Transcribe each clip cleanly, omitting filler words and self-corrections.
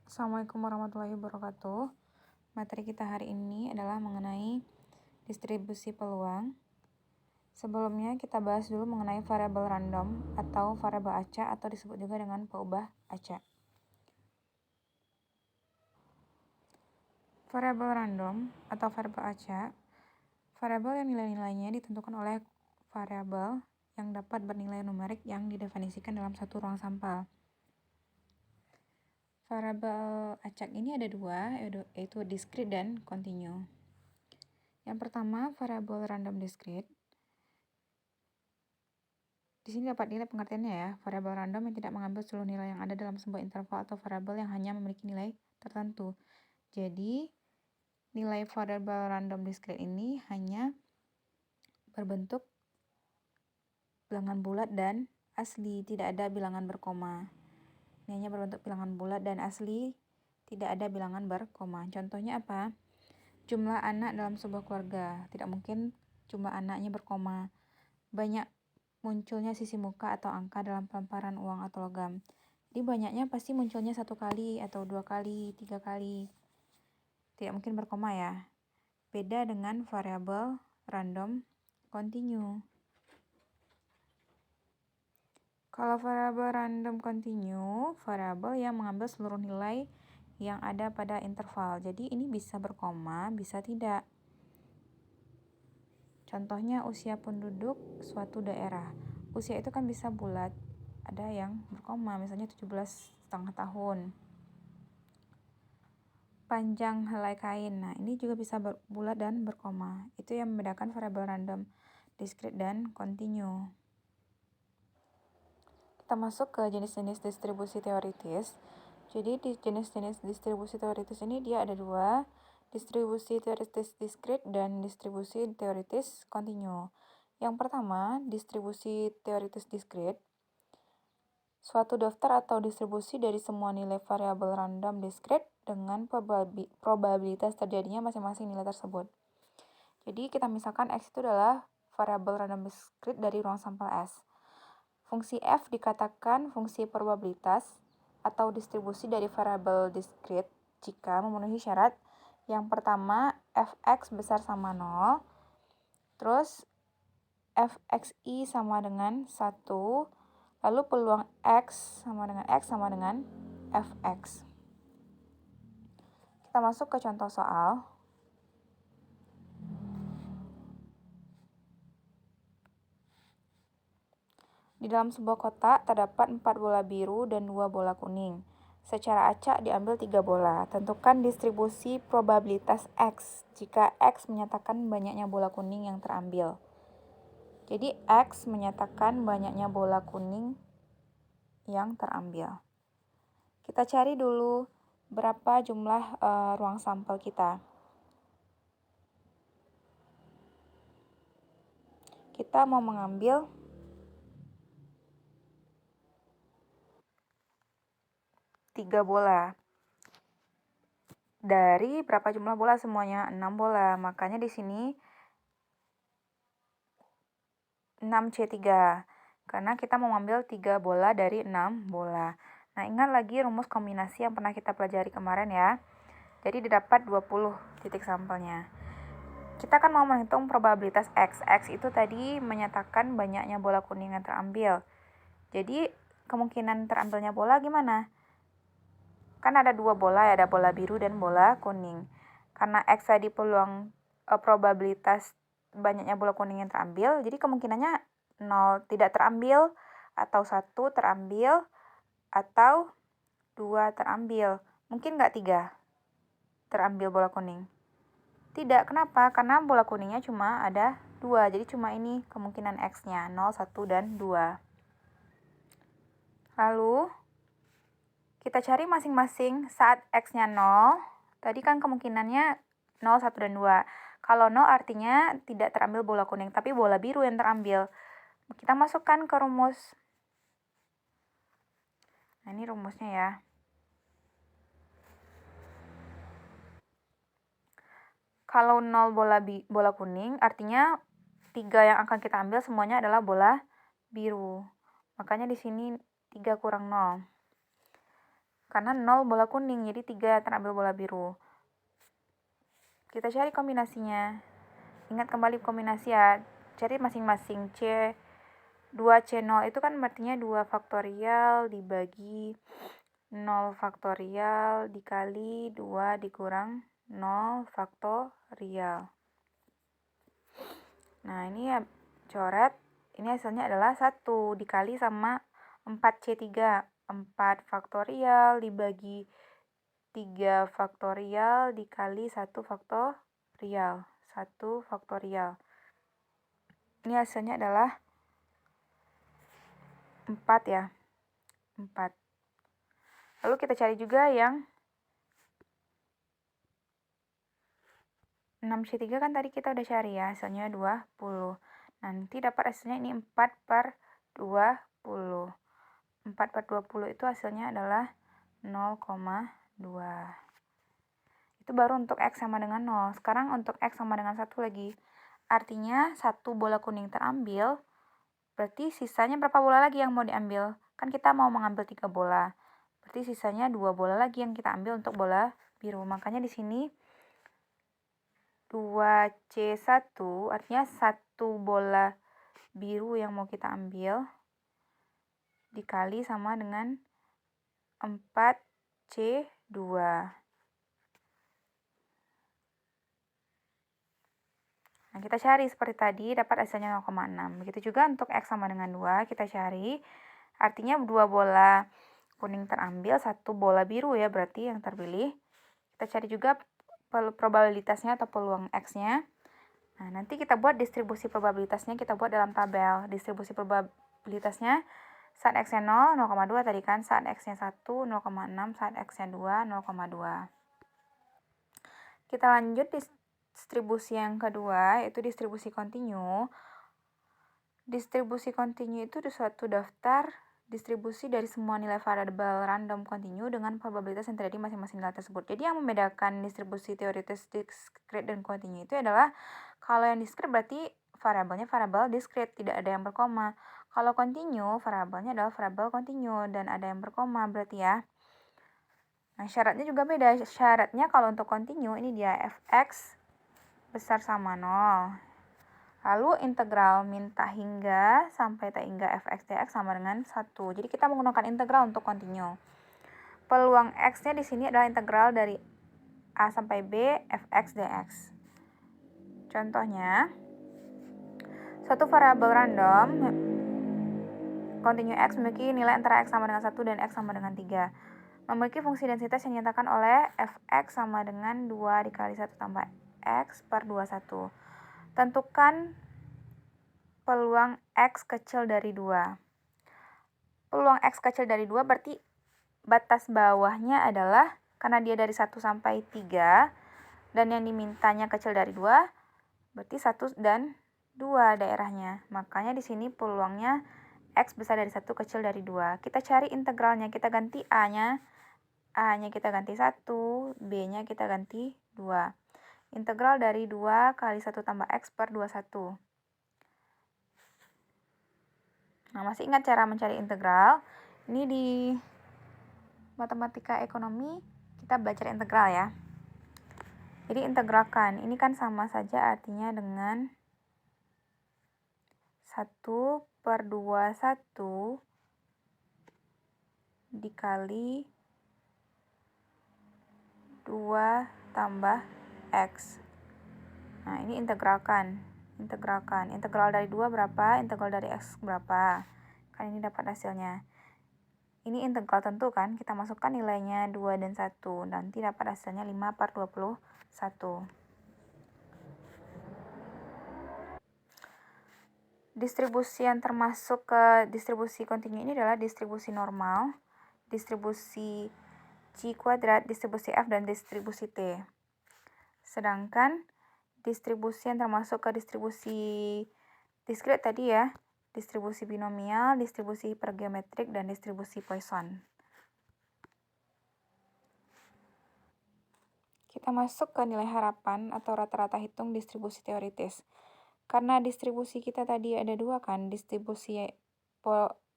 Assalamualaikum warahmatullahi wabarakatuh. Materi kita hari ini adalah mengenai distribusi peluang. Sebelumnya kita bahas dulu mengenai variabel random atau variabel acak atau disebut juga dengan peubah acak. Variabel random atau variabel acak, variabel yang nilai-nilainya ditentukan oleh variabel yang dapat bernilai numerik yang didefinisikan dalam satu ruang sampel. Variabel acak ini ada dua, yaitu discrete dan continue. Yang pertama, variabel random discrete. Di sini dapat dilihat pengertiannya ya, variabel random yang tidak mengambil seluruh nilai yang ada dalam sebuah interval atau variabel yang hanya memiliki nilai tertentu. Jadi, nilai variabel random discrete ini hanya berbentuk bilangan bulat dan asli, tidak ada bilangan berkoma. Ini hanya berbentuk bilangan bulat dan asli, tidak ada bilangan berkoma. Contohnya apa? Jumlah anak dalam sebuah keluarga. Tidak mungkin jumlah anaknya berkoma. Banyak munculnya sisi muka atau angka dalam pelemparan uang atau logam. Jadi banyaknya pasti munculnya 1 kali atau 2 kali, 3 kali. Tidak mungkin berkoma ya. Beda dengan variabel random continue. Kalau variabel random continue, variabel yang mengambil seluruh nilai yang ada pada interval. Jadi ini bisa berkoma, bisa tidak. Contohnya usia penduduk suatu daerah. Usia itu kan bisa bulat, ada yang berkoma, misalnya 17,5 tahun. Panjang helai kain, nah ini juga bisa bulat dan berkoma. Itu yang membedakan variabel random, discrete dan continue. Kita masuk ke jenis-jenis distribusi teoritis. Jadi di jenis-jenis distribusi teoritis ini dia ada dua, distribusi teoritis discrete dan distribusi teoritis continue. Yang pertama, distribusi teoritis discrete. Suatu daftar atau distribusi dari semua nilai variabel random discrete dengan probabilitas terjadinya masing-masing nilai tersebut. Jadi kita misalkan X itu adalah variabel random discrete dari ruang sampel S. Fungsi F dikatakan fungsi probabilitas atau distribusi dari variabel discrete jika memenuhi syarat. Yang pertama, fx besar sama 0, terus fxi sama dengan 1, lalu peluang x sama dengan fx. Kita masuk ke contoh soal. Di dalam sebuah kotak terdapat 4 bola biru dan 2 bola kuning. Secara acak diambil 3 bola. Tentukan distribusi probabilitas X jika X menyatakan banyaknya bola kuning yang terambil. Jadi X menyatakan banyaknya bola kuning yang terambil. Kita cari dulu berapa jumlah ruang sampel kita. Kita mau mengambil 3 bola. Dari berapa jumlah bola semuanya? 6 bola. Makanya di sini 6C3. Karena kita mau mengambil 3 bola dari 6 bola. Nah, ingat lagi rumus kombinasi yang pernah kita pelajari kemarin ya. Jadi didapat 20 titik sampelnya. Kita kan mau menghitung probabilitas X. X itu tadi menyatakan banyaknya bola kuning yang terambil. Jadi kemungkinan terambilnya bola gimana? Kan ada 2 bola ya, ada bola biru dan bola kuning. Karena X tadi peluang probabilitas banyaknya bola kuning yang terambil, jadi kemungkinannya 0 tidak terambil, atau 1 terambil, atau 2 terambil. Mungkin nggak 3 terambil bola kuning? Tidak, kenapa? Karena bola kuningnya cuma ada 2, jadi cuma ini kemungkinan X-nya, 0, 1, dan 2. Lalu, kita cari masing-masing saat X-nya 0, tadi kan kemungkinannya 0, 1, dan 2. Kalau 0 artinya tidak terambil bola kuning, tapi bola biru yang terambil. Kita masukkan ke rumus. Nah, ini rumusnya ya. Kalau 0 bola kuning, artinya 3 yang akan kita ambil semuanya adalah bola biru. Makanya di sini 3 kurang 0. karena 0 bola kuning, jadi 3 terambil bola biru. Kita cari kombinasinya. Ingat kembali kombinasi ya, cari masing-masing. 2C0 itu kan artinya 2 faktorial dibagi 0 faktorial dikali 2 dikurang 0 faktorial. Nah, ini ya coret. Ini hasilnya adalah 1 dikali sama 4C3. 4 faktorial dibagi 3 faktorial dikali 1 faktorial. 1 faktorial. Ini hasilnya adalah 4 ya. 4. Lalu kita cari juga yang 6C3 kan tadi kita udah cari ya, hasilnya 20. Nanti dapat hasilnya ini 4/20. 4/20 itu hasilnya adalah 0,2. Itu baru untuk X sama dengan 0. Sekarang untuk X sama dengan 1 lagi. Artinya 1 bola kuning terambil, berarti sisanya berapa bola lagi yang mau diambil? Kan kita mau mengambil 3 bola. Berarti sisanya 2 bola lagi yang kita ambil untuk bola biru. Makanya di sini 2C1 artinya 1 bola biru yang mau kita ambil dikali sama dengan 4C2. Nah, kita cari seperti tadi, dapat hasilnya 0,6. Begitu juga untuk X sama dengan 2, kita cari. Artinya 2 bola kuning terambil, 1 bola biru ya berarti yang terpilih. Kita cari juga probabilitasnya atau peluang X-nya. Nah, nanti kita buat distribusi probabilitasnya, kita buat dalam tabel. Distribusi probabilitasnya saat X-nya 0, 0,2 tadi kan. Saat X-nya 1, 0,6. Saat X-nya 2, 0,2. Kita lanjut distribusi yang kedua, yaitu distribusi kontinu. Distribusi kontinu itu di suatu daftar distribusi dari semua nilai variabel random kontinu dengan probabilitas yang terjadi masing-masing nilai tersebut. Jadi yang membedakan distribusi teoritis, diskrit, dan kontinu itu adalah kalau yang diskrit berarti variabelnya variabel diskrit, tidak ada yang berkoma. Kalau kontinu, variabelnya adalah variabel kontinu dan ada yang berkoma berarti ya. Nah, syaratnya juga beda. Syaratnya kalau untuk kontinu ini dia fx besar sama 0. Lalu integral min tak hingga sampai tak hingga fx dx sama dengan 1. Jadi kita menggunakan integral untuk kontinu. Peluang x-nya di sini adalah integral dari a sampai b fx dx. Contohnya, suatu variabel random kontinu x memiliki nilai antara x sama dengan 1 dan x sama dengan 3. Memiliki fungsi densitas yang dinyatakan oleh fx sama dengan 2 dikali 1 tambah x per 21. Tentukan peluang X kecil dari 2. Peluang X kecil dari 2 berarti batas bawahnya adalah, karena dia dari 1 sampai 3, dan yang dimintanya kecil dari 2, berarti 1 dan 2 daerahnya. Makanya di sini peluangnya X besar dari 1, kecil dari 2. Kita cari integralnya, kita ganti A-nya. A-nya kita ganti 1, B-nya kita ganti 2. Integral dari 2 kali 1 tambah X per 21. Nah, masih ingat cara mencari integral? Ini di matematika ekonomi kita belajar integral ya. Jadi integralkan, ini kan sama saja artinya dengan 1/21 dikali 2 tambah X. Nah, ini integralkan. Integral dari 2 berapa? Integral dari X berapa? Kan ini dapat hasilnya. Ini integral tentu kan? Kita masukkan nilainya 2 dan 1. Nanti dapat hasilnya 5/21. Distribusi yang termasuk ke distribusi kontinu ini adalah distribusi normal, distribusi C kuadrat, distribusi F, dan distribusi T. Sedangkan distribusi yang termasuk ke distribusi diskrit tadi ya, distribusi binomial, distribusi hipergeometrik, dan distribusi Poisson. Kita masuk ke nilai harapan atau rata-rata hitung distribusi teoritis. Karena distribusi kita tadi ada 2 kan, distribusi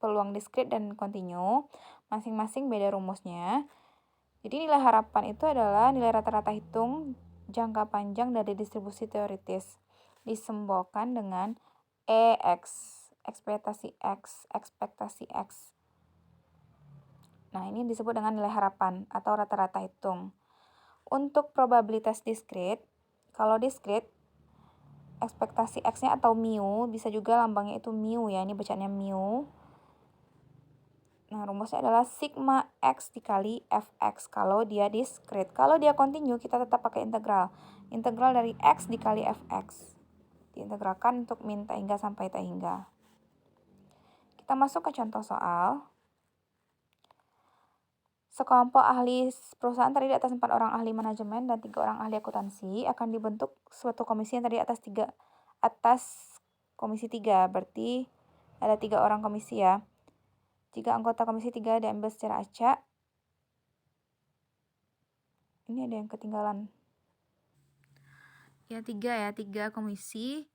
peluang diskrit dan kontinu, masing-masing beda rumusnya. Jadi nilai harapan itu adalah nilai rata-rata hitung jangka panjang dari distribusi teoritis disimbolkan dengan EX, ekspektasi X. Nah, ini disebut dengan nilai harapan atau rata-rata hitung. Untuk probabilitas diskrit, kalau diskrit, ekspektasi X-nya atau mu, bisa juga lambangnya itu mu ya, ini bacaannya mu. Nah, rumusnya adalah sigma X dikali Fx kalau dia diskrit. Kalau dia kontinu, kita tetap pakai integral. Integral dari X dikali Fx. Diintegralkan untuk min tak hingga sampai tak hingga. Kita masuk ke contoh soal. Sekelompok ahli perusahaan terdiri atas 4 orang ahli manajemen dan 3 orang ahli akuntansi akan dibentuk suatu komisi yang terdiri atas komisi 3. Berarti ada 3 orang komisi ya. Jika anggota komisi 3 diambil secara acak, ini ada yang ketinggalan. Ya 3 komisi.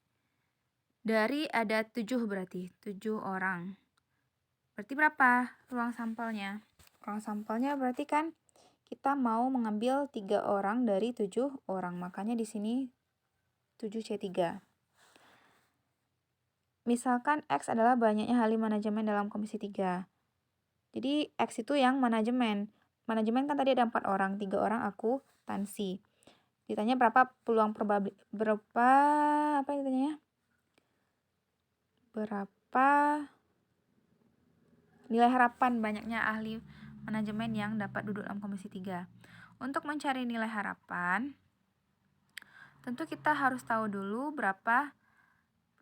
Dari ada 7 berarti, 7 orang. Berarti berapa ruang sampelnya? Ruang sampelnya berarti kan kita mau mengambil 3 orang dari 7 orang. Makanya di sini 7C3. Misalkan X adalah banyaknya ahli manajemen dalam komisi 3. Jadi X itu yang manajemen. Manajemen kan tadi ada 4 orang, 3 orang akuntansi. Ditanya berapa nilai harapan banyaknya ahli manajemen yang dapat duduk dalam komisi 3. Untuk mencari nilai harapan, tentu kita harus tahu dulu berapa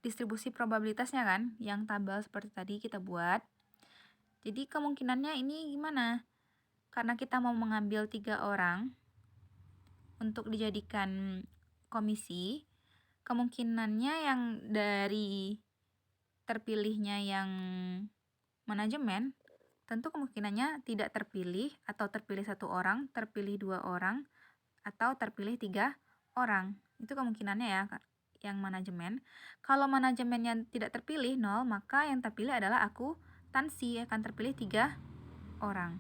distribusi probabilitasnya kan, yang tabel seperti tadi kita buat. Jadi kemungkinannya ini gimana? Karena kita mau mengambil 3 orang untuk dijadikan komisi, kemungkinannya yang dari terpilihnya yang manajemen, tentu kemungkinannya tidak terpilih atau terpilih 1 orang, terpilih 2 orang, atau terpilih 3 orang. Itu kemungkinannya ya, yang manajemen. Kalau manajemennya tidak terpilih 0, maka yang terpilih adalah akuntansi, akan terpilih 3 orang.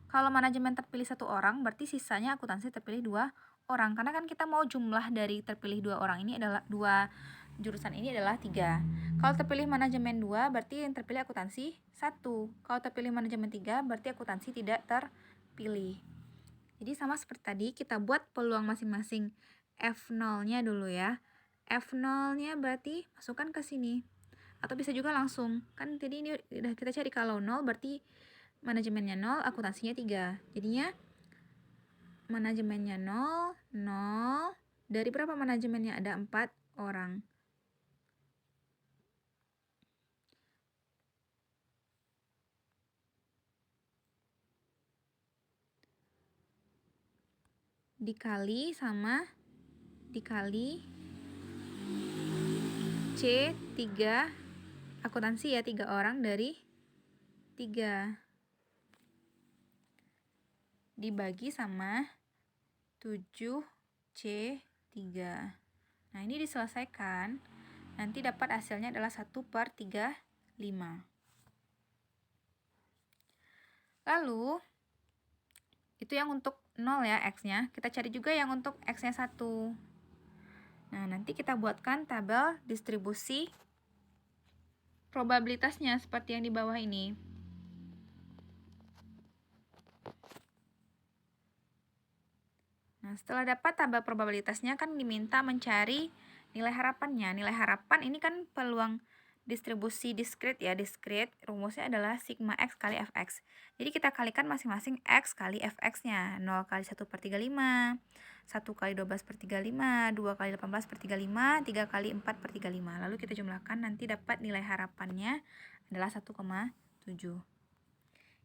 Kalau manajemen terpilih 1 orang, berarti sisanya akuntansi terpilih 2 orang. Karena kan kita mau jumlah dari terpilih 2 orang ini adalah 2 jurusan ini adalah 3. Kalau terpilih manajemen 2, berarti yang terpilih akuntansi 1. Kalau terpilih manajemen 3, berarti akuntansi tidak terpilih. Jadi sama seperti tadi, kita buat peluang masing-masing F0-nya dulu ya. F0-nya berarti masukkan ke sini. Atau bisa juga langsung. Kan tadi ini udah kita cari kalau 0 berarti manajemennya 0, akuntansinya 3. Jadinya manajemennya 0, 0. Dari berapa manajemennya? Ada 4 orang. Dikali C3 akuntansi ya, 3 orang dari 3 dibagi sama 7C3. Nah, ini diselesaikan. Nanti dapat hasilnya adalah 1/35. Lalu, itu yang untuk 0 ya, X-nya. Kita cari juga yang untuk X-nya 1. Nah, nanti kita buatkan tabel distribusi probabilitasnya seperti yang di bawah ini. Nah, setelah dapat tabel probabilitasnya kan diminta mencari nilai harapannya. Nilai harapan ini kan peluang distribusi diskrit ya, diskrit. Rumusnya adalah sigma X kali Fx. Jadi kita kalikan masing-masing X kali Fx-nya. 0 kali 1/35, 1 kali 12/35, 2 kali 18/35, 3 kali 4/35. Lalu kita jumlahkan, nanti dapat nilai harapannya adalah 1,7.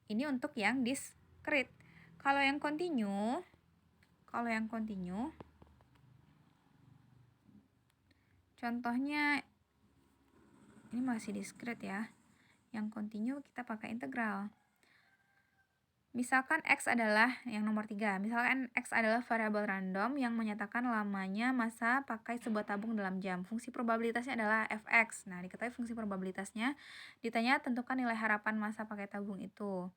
Ini untuk yang diskrit. Kalau yang kontinu, contohnya ini masih diskrit ya. Yang kontinu kita pakai integral. Misalkan X adalah yang nomor 3. Misalkan X adalah variabel random yang menyatakan lamanya masa pakai sebuah tabung dalam jam. Fungsi probabilitasnya adalah Fx. Nah, diketahui fungsi probabilitasnya. Ditanya tentukan nilai harapan masa pakai tabung itu.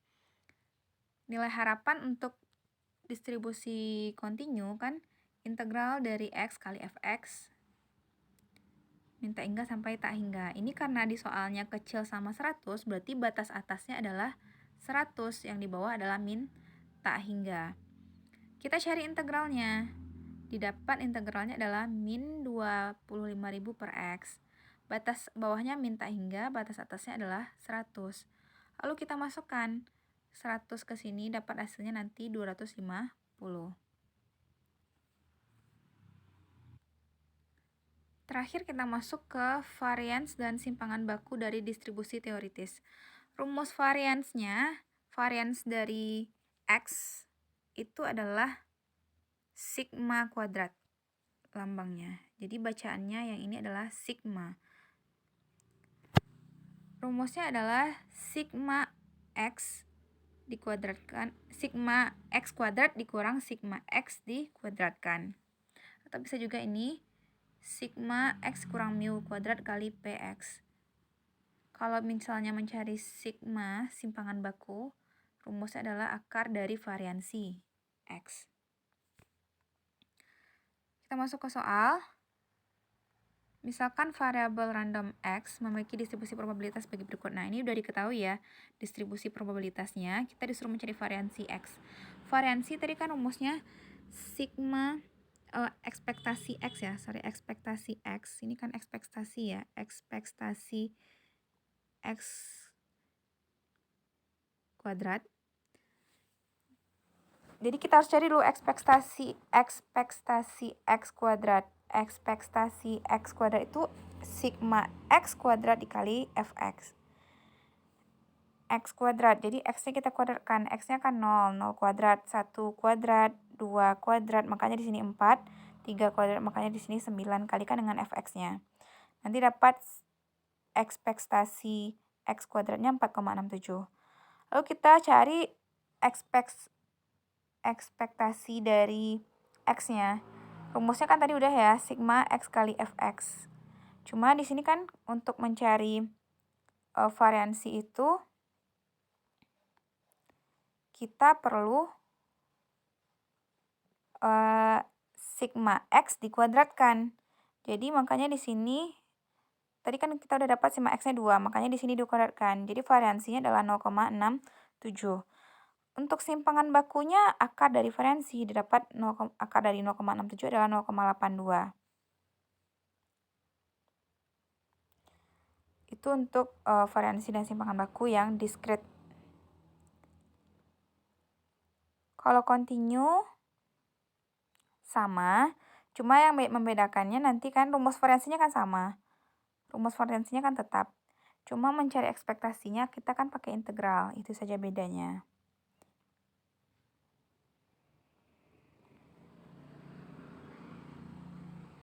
Nilai harapan untuk distribusi kontinu kan integral dari X kali fx min tak hingga sampai tak hingga. Ini karena di soalnya kecil sama 100, berarti batas atasnya adalah 100, yang di bawah adalah min tak hingga. Kita cari integralnya. Didapat integralnya adalah min 25.000 per X. Batas bawahnya min tak hingga, batas atasnya adalah 100. Lalu kita masukkan 100 ke sini, dapat hasilnya nanti 250. Terakhir kita masuk ke varians dan simpangan baku dari distribusi teoritis. Rumus variansnya, varians dari X itu adalah sigma kuadrat lambangnya. Jadi bacaannya yang ini adalah sigma. Rumusnya adalah sigma X dikuadratkan, sigma X kuadrat dikurang sigma X dikuadratkan. Atau bisa juga ini sigma X kurang mu kuadrat kali PX. Kalau misalnya mencari sigma simpangan baku, rumusnya adalah akar dari variansi X. Kita masuk ke soal. Misalkan variabel random X memiliki distribusi probabilitas bagi berikut. Nah, ini udah diketahui ya, distribusi probabilitasnya. Kita disuruh mencari variansi X. Variansi tadi kan rumusnya sigma ekspektasi X ya, ekspektasi X. Ini kan ekspektasi ya, ekspektasi X kuadrat. Jadi kita harus cari dulu ekspektasi X kuadrat. Ekspektasi X kuadrat itu sigma X kuadrat dikali Fx. X kuadrat, jadi X-nya kita kuadratkan. X-nya kan 0 kuadrat, 1 kuadrat, 2 kuadrat, makanya di sini 4, 3 kuadrat, makanya di sini 9, kalikan dengan Fx-nya. Nanti dapat ekspektasi X kuadratnya 4,67. Lalu kita cari ekspektasi dari X-nya. Rumusnya kan tadi udah ya, sigma X kali Fx. Cuma di sini kan untuk mencari variansi itu kita perlu sigma X dikuadratkan. Jadi makanya di sini tadi kan kita udah dapat sigma X-nya 2, makanya di sini dikuadratkan. Jadi variansinya adalah 0,67. Untuk simpangan bakunya, akar dari variansi didapat akar dari 0,67 adalah 0,82. Itu untuk variansi dan simpangan baku yang diskrit. Kalau kontinu sama, cuma yang membedakannya nanti kan rumus variansinya kan sama. Rumus variansinya kan tetap. Cuma mencari ekspektasinya kita kan pakai integral, itu saja bedanya.